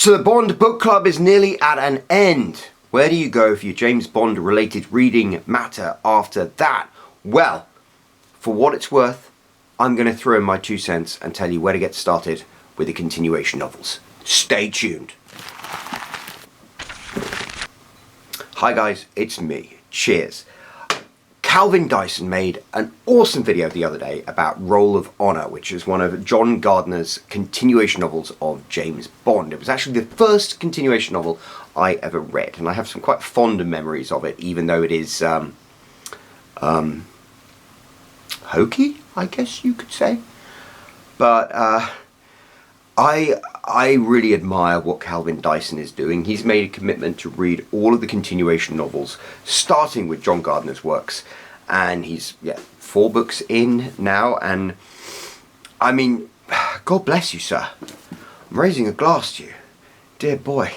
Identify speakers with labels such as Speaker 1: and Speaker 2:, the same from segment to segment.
Speaker 1: So the Bond book club is nearly at an end. Where do you go for your James Bond related reading matter after that? Well, for what it's worth, I'm going to throw in my 2 cents and tell you where to get started with the continuation novels. Stay tuned. Hi guys, it's me. Cheers. Calvin Dyson made an awesome video the other day about Roll of Honour, which is one of John Gardner's continuation novels of James Bond. It was actually the first continuation novel I ever read, and I have some quite fond memories of it, even though it is hokey, I guess you could say. But I really admire what Calvin Dyson is doing. He's made a commitment to read all of the continuation novels, starting with John Gardner's works, and he's 4 books in now, and I mean, God bless you, sir. I'm raising a glass to you. Dear boy,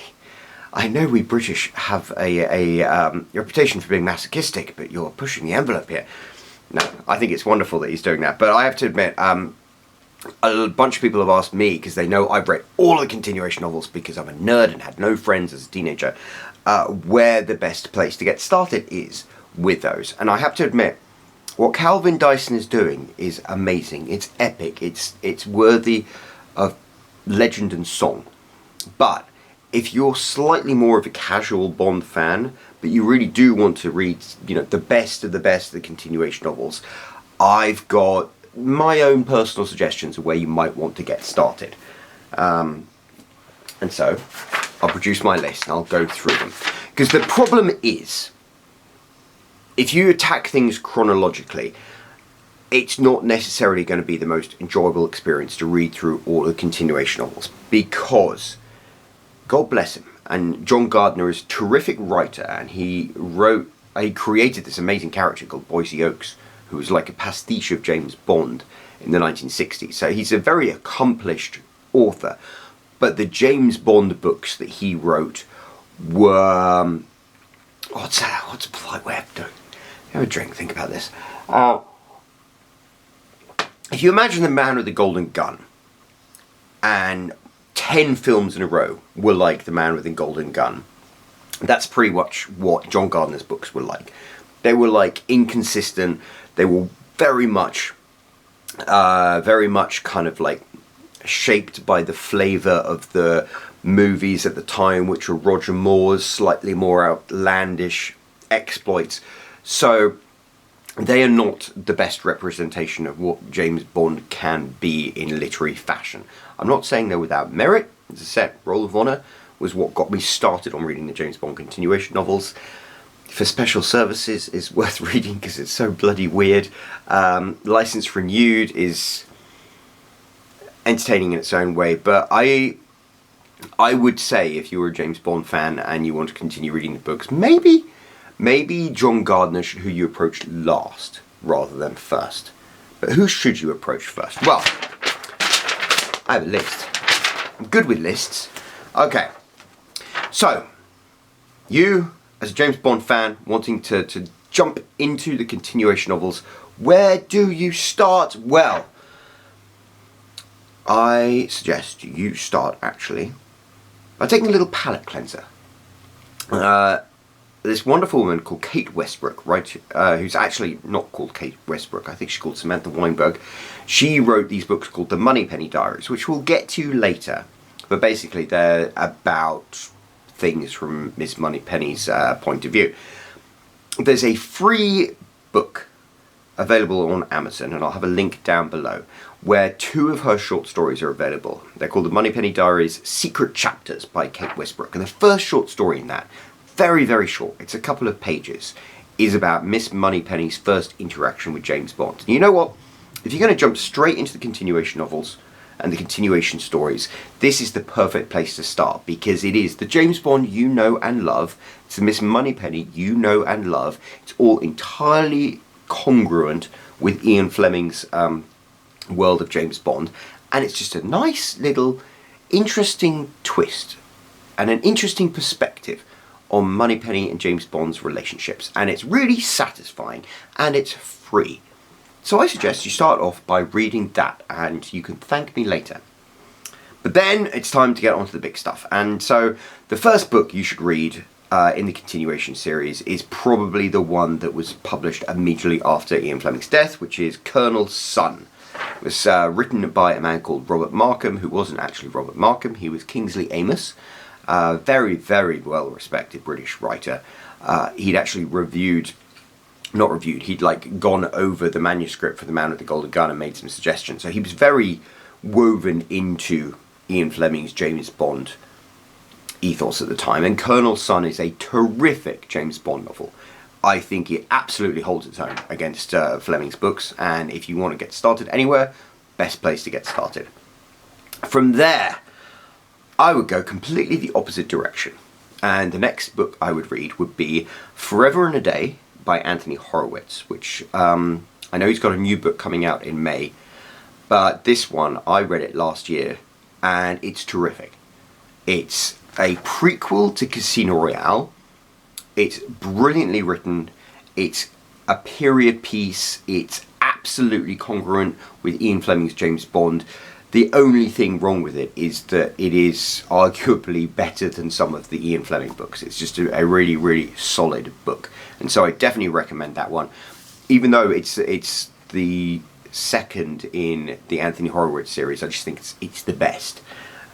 Speaker 1: I know we British have a reputation for being masochistic, but you're pushing the envelope here. No, I think it's wonderful that he's doing that, but I have to admit, a bunch of people have asked me, because they know I've read all the continuation novels because I'm a nerd and had no friends as a teenager, where the best place to get started is with those. And I have to admit, what Calvin Dyson is doing is amazing. It's epic. It's worthy of legend and song. But if you're slightly more of a casual Bond fan, but you really do want to read, the best of the continuation novels, I've got my own personal suggestions of where you might want to get started. And so I'll produce my list and I'll go through them. Because the problem is, if you attack things chronologically, it's not necessarily going to be the most enjoyable experience to read through all the continuation novels, because, God bless him, and John Gardner is a terrific writer, and he created this amazing character called Boise Oakes, who was like a pastiche of James Bond in the 1960s. So he's a very accomplished author, but the James Bond books that he wrote were, what's a polite way of doing? Have a drink, think about this. If you imagine The Man with the Golden Gun, and 10 films in a row were like The Man with the Golden Gun, that's pretty much what John Gardner's books were like. They were like inconsistent. They were very much kind of like shaped by the flavour of the movies at the time, which were Roger Moore's slightly more outlandish exploits. So they are not the best representation of what James Bond can be in literary fashion. I'm not saying they're without merit. As I said, Roll of Honour was what got me started on reading the James Bond continuation novels. For Special Services is worth reading because it's so bloody weird. License Renewed is entertaining in its own way, but I would say, if you were a James Bond fan and you want to continue reading the books, maybe John Gardner who you approach last rather than first. But who should you approach first? Well, I have a list. I'm good with lists. Okay, so you, as a James Bond fan wanting to jump into the continuation novels, where do you start? Well, I suggest you start actually by taking a little palate cleanser. This wonderful woman called Kate Westbrook, right, who's actually not called Kate Westbrook, I think she's called Samantha Weinberg. She wrote these books called the Moneypenny Diaries, which we'll get to later, but basically they're about things from Miss Moneypenny's point of view. There's a free book available on Amazon, and I'll have a link down below, where 2 of her short stories are available. They're called the Moneypenny Diaries Secret Chapters by Kate Westbrook, and the first short story in that, very, very short, it's a couple of pages, is about Miss Moneypenny's first interaction with James Bond. And you know what? If you're going to jump straight into the continuation novels and the continuation stories, this is the perfect place to start, because it is the James Bond you know and love, it's the Miss Moneypenny you know and love, it's all entirely congruent with Ian Fleming's world of James Bond, and it's just a nice little interesting twist and an interesting perspective on Moneypenny and James Bond's relationships, and it's really satisfying and it's free. So I suggest you start off by reading that, and you can thank me later. But then it's time to get on to the big stuff. And so the first book you should read in the continuation series is probably the one that was published immediately after Ian Fleming's death, which is Colonel's Son. It was written by a man called Robert Markham, who wasn't actually Robert Markham. He was Kingsley Amis, very, very well-respected British writer. He'd actually he'd like gone over the manuscript for The Man with the Golden Gun and made some suggestions. So he was very woven into Ian Fleming's James Bond ethos at the time. And Colonel's Son is a terrific James Bond novel. I think it absolutely holds its own against Fleming's books, and if you want to get started anywhere, best place to get started. From there, I would go completely the opposite direction, and the next book I would read would be Forever and a Day by Anthony Horowitz, which I know he's got a new book coming out in May, but this one, I read it last year, and it's terrific. It's a prequel to Casino Royale. It's brilliantly written, it's a period piece, it's absolutely congruent with Ian Fleming's James Bond. The only thing wrong with it is that it is arguably better than some of the Ian Fleming books. It's just a really, really solid book. And so I definitely recommend that one. Even though it's the second in the Anthony Horowitz series, I just think it's the best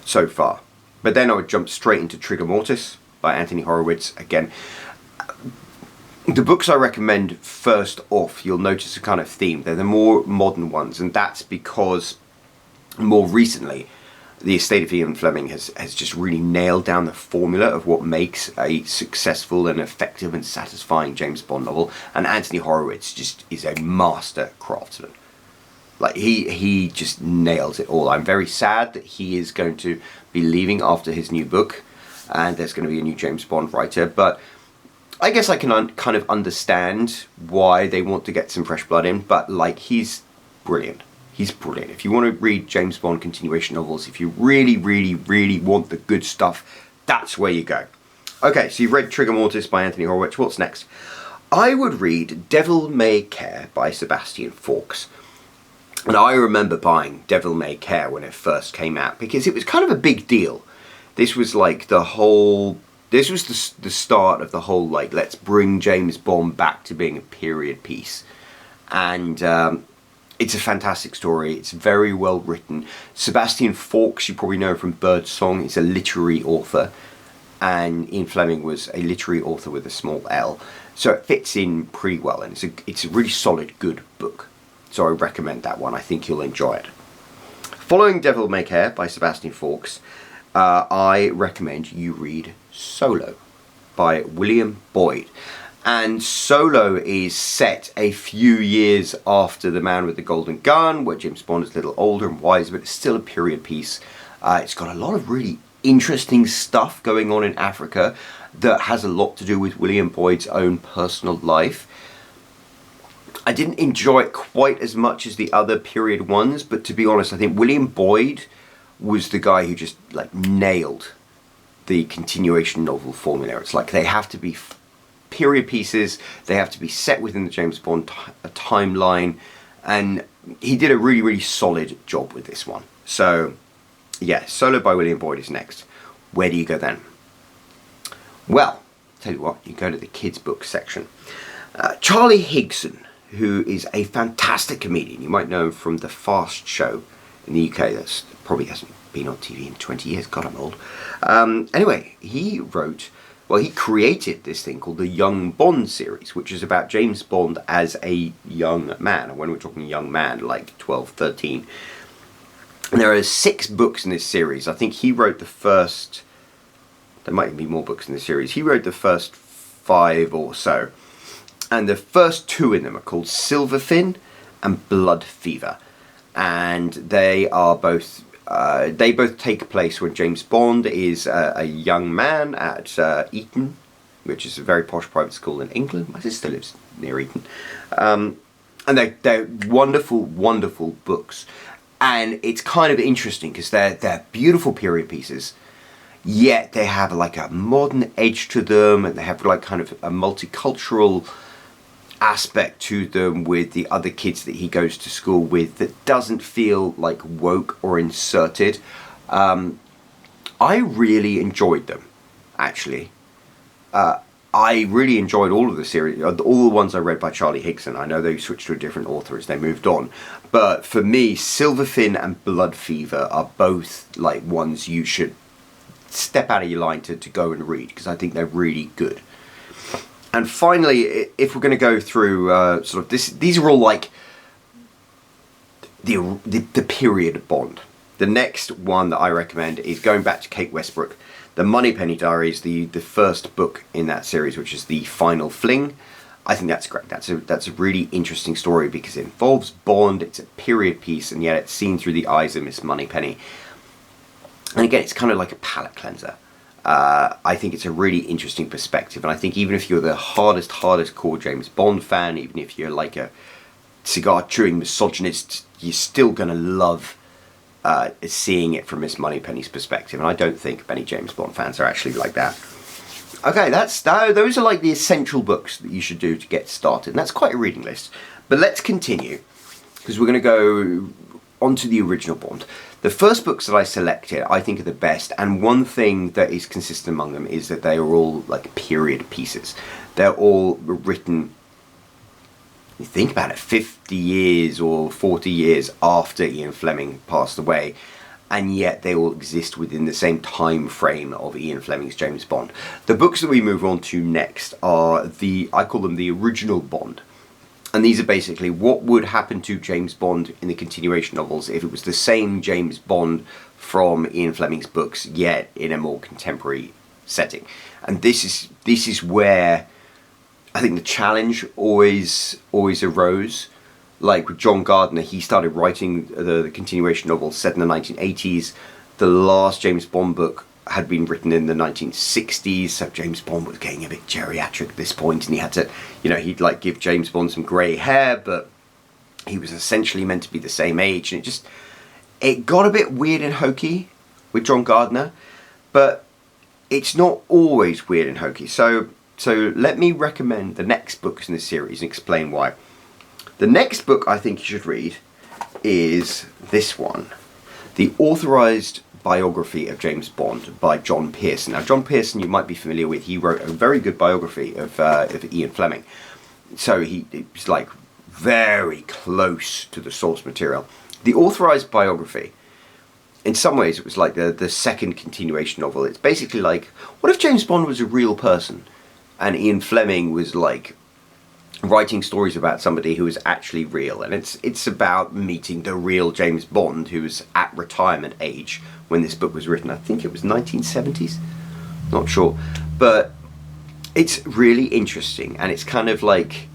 Speaker 1: so far. But then I would jump straight into Trigger Mortis by Anthony Horowitz. Again, the books I recommend first off, you'll notice a kind of theme. They're the more modern ones, and that's because more recently the estate of Ian Fleming has just really nailed down the formula of what makes a successful and effective and satisfying James Bond novel, and Anthony Horowitz just is a master craftsman. Like, he just nails it all. I'm very sad that he is going to be leaving after his new book, and there's going to be a new James Bond writer, but I guess I can kind of understand why they want to get some fresh blood in, but like, he's brilliant. He's brilliant. If you want to read James Bond continuation novels, if you really, really, really want the good stuff, that's where you go. Okay, so you've read Trigger Mortis by Anthony Horowitz. What's next? I would read Devil May Care by Sebastian Faulks. And I remember buying Devil May Care when it first came out, because it was kind of a big deal. This was like this was the start of the whole, like, let's bring James Bond back to being a period piece. And it's a fantastic story. It's very well written. Sebastian Faulks, you probably know from Birdsong, is a literary author. And Ian Fleming was a literary author with a small L. So it fits in pretty well, and it's a really solid, good book. So I recommend that one. I think you'll enjoy it. Following Devil May Care by Sebastian Faulks, I recommend you read Solo by William Boyd. And Solo is set a few years after The Man with the Golden Gun, where James Bond is a little older and wiser, but it's still a period piece. It's got a lot of really interesting stuff going on in Africa that has a lot to do with William Boyd's own personal life. I didn't enjoy it quite as much as the other period ones, but to be honest, I think William Boyd was the guy who just like nailed the continuation novel formula. It's like they have to be period pieces, they have to be set within the James Bond timeline, and he did a really, really solid job with this one. So yeah, Solo by William Boyd is next. Where do you go then? Well, tell you what, you go to the kids book section. Charlie Higson, who is a fantastic comedian. You might know him from The Fast Show in the UK. That's probably hasn't been on TV in 20 years. God, I'm old. Anyway, he created this thing called the Young Bond series, which is about James Bond as a young man. And when we're talking young man, like 12, 13. And there are 6 books in this series. I think he wrote the first... There might be more books in this series. He wrote the first 5 or so. And the first 2 in them are called Silverfin and Blood Fever. And they are both... they both take place when James Bond is a young man at Eton, which is a very posh private school in England. My sister lives near Eton. And they're wonderful, wonderful books. And it's kind of interesting because they're beautiful period pieces, yet they have like a modern edge to them, and they have like kind of a multicultural aspect to them with the other kids that he goes to school with that doesn't feel like woke or inserted. I really enjoyed them, actually. I really enjoyed all of the series, all the ones I read by Charlie Higson. I know they switched to a different author as they moved on. But for me, Silverfin and Blood Fever are both like ones you should step out of your line to go and read, because I think they're really good. And finally, if we're going to go through sort of this, these are all like the period Bond. The next one that I recommend is going back to Kate Westbrook, the Moneypenny Diaries, the first book in that series, which is the final Fling. I think that's great. That's a really interesting story because it involves Bond. It's a period piece, and yet it's seen through the eyes of Miss Moneypenny. And again, it's kind of like a palate cleanser. I think it's a really interesting perspective, and I think even if you're the hardest core James Bond fan, even if you're like a cigar-chewing misogynist, you're still going to love seeing it from Miss Moneypenny's perspective, and I don't think many James Bond fans are actually like that. Okay, those are like the essential books that you should do to get started, and that's quite a reading list. But let's continue, because we're going to go onto the original Bond. The first books that I selected, I think, are the best, and one thing that is consistent among them is that they are all like period pieces. They're all written, you think about it, 50 years or 40 years after Ian Fleming passed away, and yet they all exist within the same time frame of Ian Fleming's James Bond. The books that we move on to next are I call them the original Bond. And these are basically what would happen to James Bond in the continuation novels if it was the same James Bond from Ian Fleming's books, yet in a more contemporary setting. And this is where I think the challenge always arose. Like with John Gardner, he started writing the continuation novels set in the 1980s. The last James Bond book had been written in the 1960s, so James Bond was getting a bit geriatric at this point, and he had to, he'd like give James Bond some grey hair, but he was essentially meant to be the same age, and it got a bit weird and hokey with John Gardner, but it's not always weird and hokey. So let me recommend the next books in this series and explain why. The next book I think you should read is this one, the Authorized Biography of James Bond by John Pearson. Now, John Pearson you might be familiar with. He wrote a very good biography of Ian Fleming. So he's like very close to the source material. The Authorized Biography, in some ways, it was like the second continuation novel. It's basically like, what if James Bond was a real person and Ian Fleming was like writing stories about somebody who was actually real, and it's about meeting the real James Bond who was at retirement age when this book was written. I think it was 1970s, not sure, but it's really interesting, and it's kind of like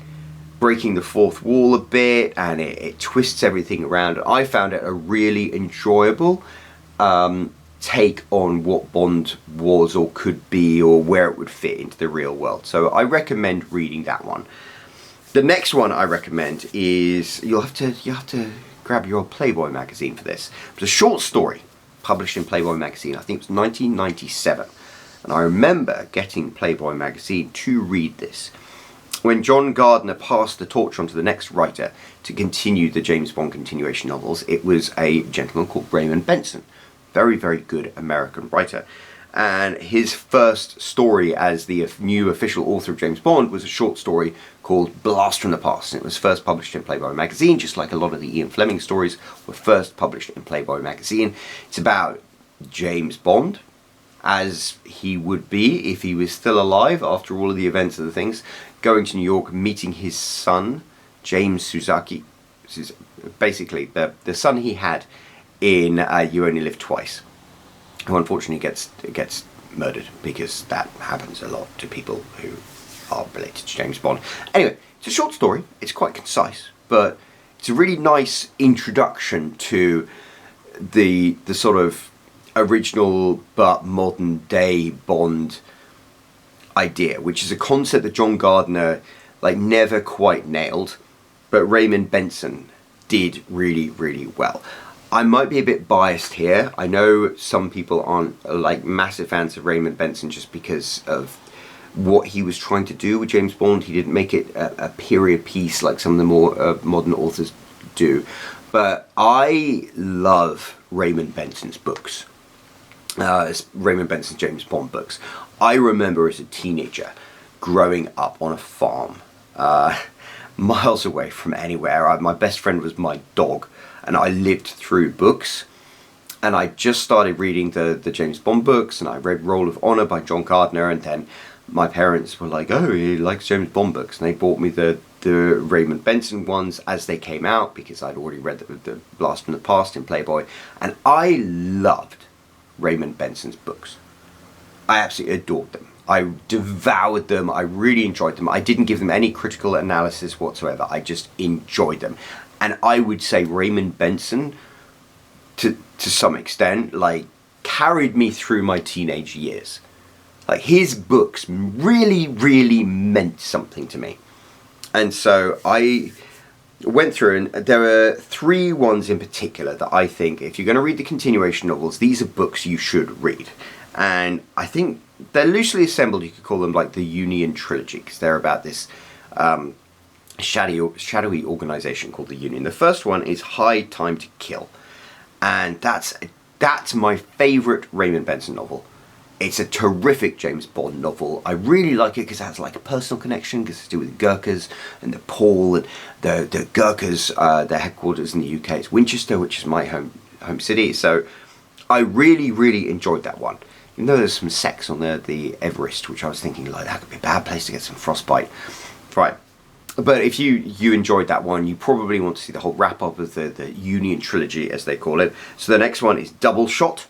Speaker 1: breaking the fourth wall a bit, and it twists everything around. I found it a really enjoyable take on what Bond was or could be, or where it would fit into the real world. So I recommend reading that one. The next one I recommend is, you'll have to grab your Playboy magazine for this. It's a short story published in Playboy magazine. I think it was 1997, and I remember getting Playboy magazine to read this when John Gardner passed the torch on to the next writer to continue the James Bond continuation novels. It was a gentleman called Raymond Benson, very, very good American writer. And his first story as the new official author of James Bond was a short story called Blast from the Past. And it was first published in Playboy magazine, just like a lot of the Ian Fleming stories were first published in Playboy magazine. It's about James Bond, as he would be if he was still alive after all of the events of the things, going to New York, meeting his son, James Suzaki. This is basically the son he had in You Only Live Twice, who unfortunately gets murdered, because that happens a lot to people who are related to James Bond. Anyway, it's a short story, it's quite concise, but it's a really nice introduction to the sort of original but modern day Bond idea, which is a concept that John Gardner never quite nailed, but Raymond Benson did really, really well. I might be a bit biased here. I know some people aren't massive fans of Raymond Benson just because of what he was trying to do with James Bond. He didn't make it a period piece like some of the more modern authors do. But I love Raymond Benson's books. It's Raymond Benson James Bond books. I remember as a teenager growing up on a farm, miles away from anywhere. My best friend was my dog, and I lived through books. And I just started reading the James Bond books, and I read Roll of Honor by John Gardner, and then my parents were like, oh, he likes James Bond books, and they bought me the Raymond Benson ones as they came out, because I'd already read the Blast from the Past in Playboy, and I loved Raymond Benson's books. I absolutely adored them. I devoured them. I really enjoyed them. I didn't give them any critical analysis whatsoever. I just enjoyed them. And I would say Raymond Benson, to some extent, like, carried me through my teenage years. Like, his books really, really meant something to me. And so I went through, and there are 3 ones in particular that I think, if you're going to read the continuation novels, these are books you should read. And I think they're loosely assembled. You could call them like the Union trilogy, because they're about this shadowy organization called the Union. The first one is High Time to Kill, and that's my favorite Raymond Benson novel. It's a terrific James Bond novel. I really like it because it has like a personal connection, because it's to do with the Gurkhas and Nepal, and the Gurkhas, their headquarters in the UK. It's Winchester, which is my home city. So I really, really enjoyed that one. Even though there's some sex on the Everest, which I was thinking, like, that could be a bad place to get some frostbite. Right. But if you enjoyed that one, you probably want to see the whole wrap-up of the Union trilogy, as they call it. So the next one is DoubleShot,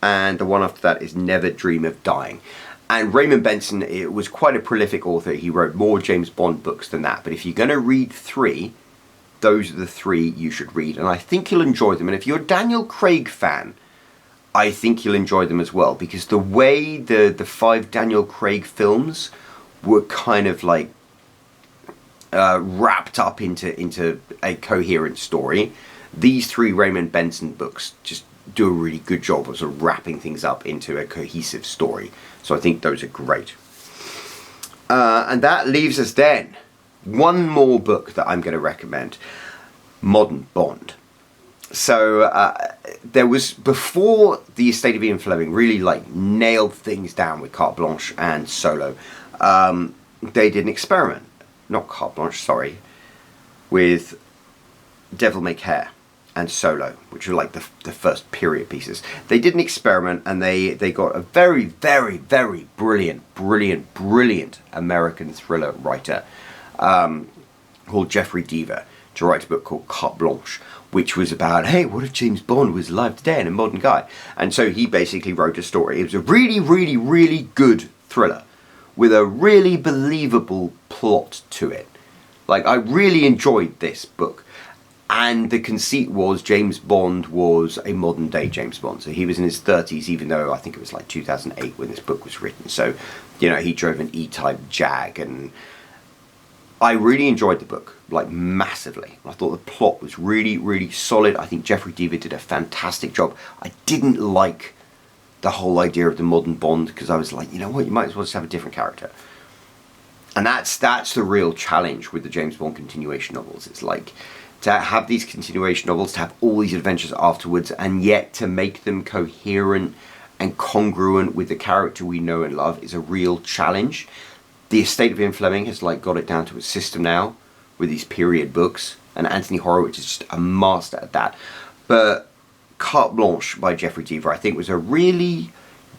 Speaker 1: and the one after that is Never Dream of Dying. And Raymond Benson, it was quite a prolific author. He wrote more James Bond books than that. But if you're going to read 3, those are the 3 you should read. And I think you'll enjoy them. And if you're a Daniel Craig fan, I think you'll enjoy them as well. Because the way the 5 Daniel Craig films were kind of like wrapped up into a coherent story, these 3 Raymond Benson books just do a really good job of sort of wrapping things up into a cohesive story. So I think those are great. And that leaves us then one more book that I'm going to recommend, Modern Bond. So there was, before the estate of Ian Fleming really like nailed things down with Carte Blanche and Solo, they did an experiment, not Carte Blanche, sorry, with Devil May Care and Solo, which were like the first period pieces. They did an experiment, and they got a very, very, very brilliant American thriller writer called Jeffrey Deaver to write a book called Carte Blanche, which was about, hey, what if James Bond was alive today and a modern guy? And so he basically wrote a story. It was a really, really, really good thriller with a really believable plot to it. Like, I really enjoyed this book. And the conceit was James Bond was a modern day James Bond. So he was in his 30s, even though I think it was like 2008 when this book was written. So, you know, he drove an E-Type Jag, and I really enjoyed the book, like, massively. I thought the plot was really, really solid. I think Jeffrey Deaver did a fantastic job. I didn't like the whole idea of the modern Bond, because I was like, you know what, you might as well just have a different character. And that's the real challenge with the James Bond continuation novels. It's like, to have these continuation novels, to have all these adventures afterwards, and yet to make them coherent and congruent with the character we know and love is a real challenge. The estate of Ian Fleming has like got it down to a system now with these period books, and Anthony Horowitz is just a master at that. But Carte Blanche by Jeffrey Deaver, I think, was a really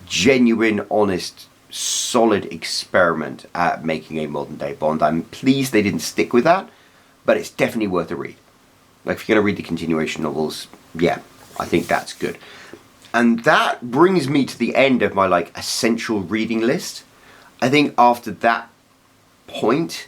Speaker 1: genuine, honest, solid experiment at making a modern day Bond. I'm pleased they didn't stick with that, but it's definitely worth a read. Like, if you're going to read the continuation novels, yeah, I think that's good. And that brings me to the end of my, like, essential reading list. I think after that point,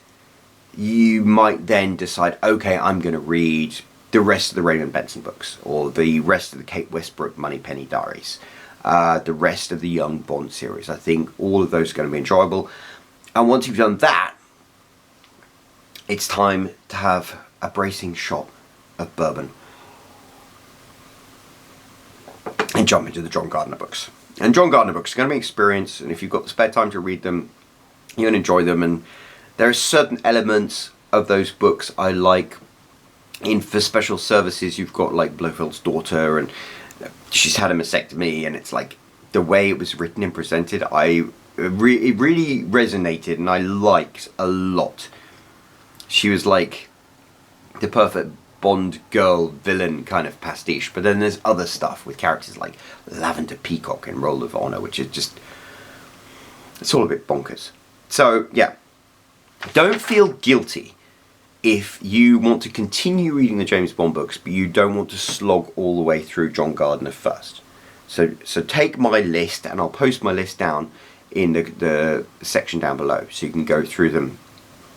Speaker 1: you might then decide, okay, I'm going to read the rest of the Raymond Benson books, or the rest of the Kate Westbrook Moneypenny Diaries, the rest of the Young Bond series. I think all of those are going to be enjoyable. And once you've done that, it's time to have a bracing shot of bourbon and jump into the John Gardner books. And John Gardner books are going to be experience, and if you've got the spare time to read them, you're going to enjoy them. And there are certain elements of those books I like. For special services, you've got like Blofeld's Daughter and she's had a mastectomy, and it's like the way it was written and presented, it really resonated, and I liked a lot. She was like the perfect Bond girl villain kind of pastiche, but then there's other stuff with characters like Lavender Peacock in Roll of Honor, which is just, it's all a bit bonkers. So yeah, don't feel guilty if you want to continue reading the James Bond books, but you don't want to slog all the way through John Gardner first. So take my list, and I'll post my list down in the section down below, so you can go through them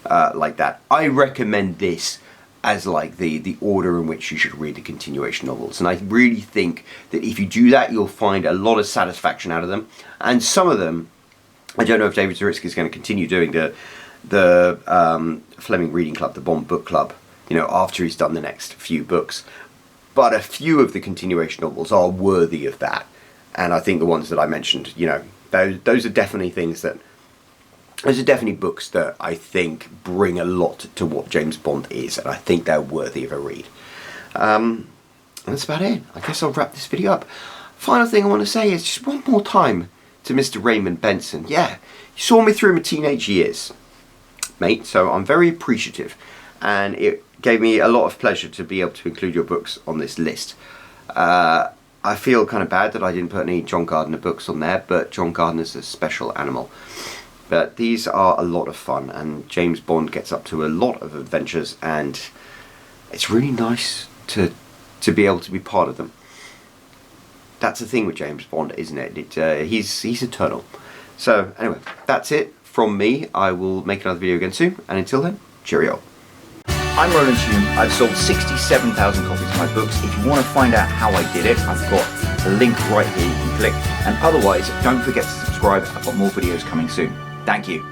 Speaker 1: like that. I recommend this as like the order in which you should read the continuation novels, and I really think that if you do that, you'll find a lot of satisfaction out of them. And some of them, I don't know if David Zaritsky is going to continue doing the Fleming Reading Club, the Bond Book Club, you know, after he's done the next few books. But a few of the continuation novels are worthy of that, and I think the ones that I mentioned, you know, those are definitely things that, those are definitely books that I think bring a lot to what James Bond is, and I think they're worthy of a read. And that's about it. I guess I'll wrap this video up. Final thing I want to say is just one more time to Mr. Raymond Benson. Yeah, you saw me through my teenage years, mate, so I'm very appreciative, and it gave me a lot of pleasure to be able to include your books on this list. I feel kind of bad that I didn't put any John Gardner books on there, but John Gardner's a special animal. But these are a lot of fun, and James Bond gets up to a lot of adventures, and it's really nice to be able to be part of them. That's the thing with James Bond, isn't it? He's eternal. So anyway, that's it from me. I will make another video again soon, and until then, cheerio.
Speaker 2: I'm Roland Hume. I've sold 67,000 copies of my books. If you want to find out how I did it, I've got a link right here you can click. And otherwise, don't forget to subscribe. I've got more videos coming soon. Thank you.